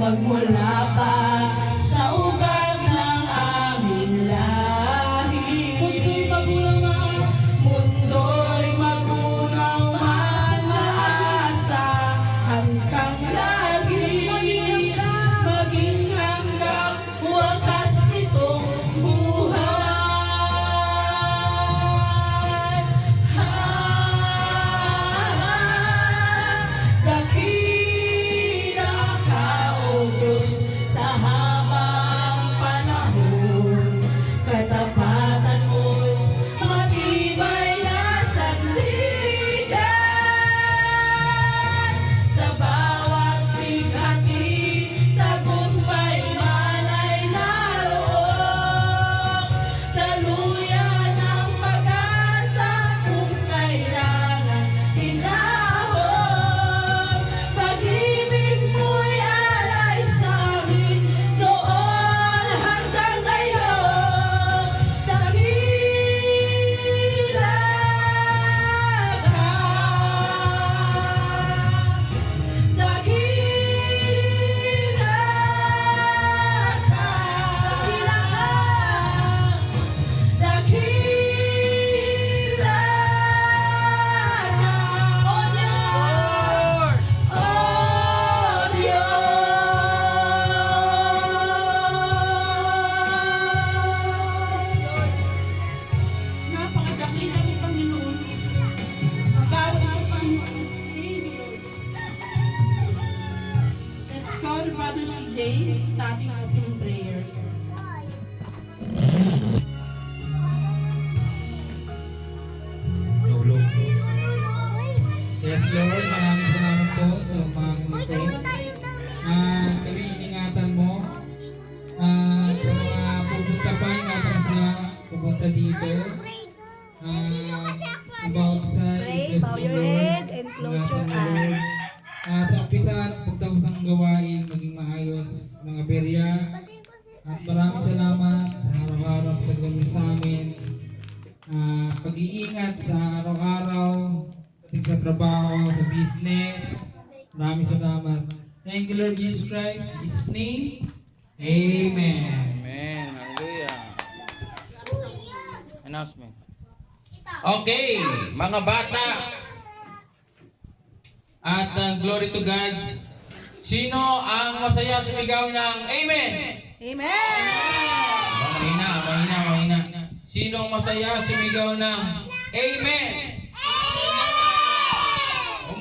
magmula pa sa ugat ng aming lahi. Mundo'y magulang Mundo'y magulang man maasa hanggang lagi, maging hanggang wakas nitong buhay. Dakila ka, O Diyos, sa habang panahon. Katapatan mo'y matibay na sandigan. Sa bawat bighati, tagumpay man ay naroon. Daluyan ang pag-asa kung kailangan hinahon. Pag-ibig mo'y alay sa'min noon hanggang ngayon. Dakila ka, dakila ka, dakila ka, O Diyos. Napakadakila ni Panginoon sa bawat isa Panginoon. Let's call Brother CJ sa ating opening prayer. Lord. Yes, Lord, maraming salamat po sa umagang ito. Kami iningatan mo. Sa mga pupunta pa, ingatan mo sila pupunta dito. About sa Pray, bow your head and close your eyes. Sa umpisa at pagtapos ng gawain, maging maayos mga berya. At maraming salamat sa araw-araw pagtagawin sa amin. Pag-iingat sa araw-araw, pati sa trabaho, sa business. Maraming salamat. Thank you, Lord Jesus Christ. In Jesus' name, Amen. Amen. Hallelujah. Announcement. Okay, mga bata. At glory to God. Sino ang masaya sumigaw ng Amen? Amen! Mahina. Sino ang masaya sumigaw ng Amen? Amen!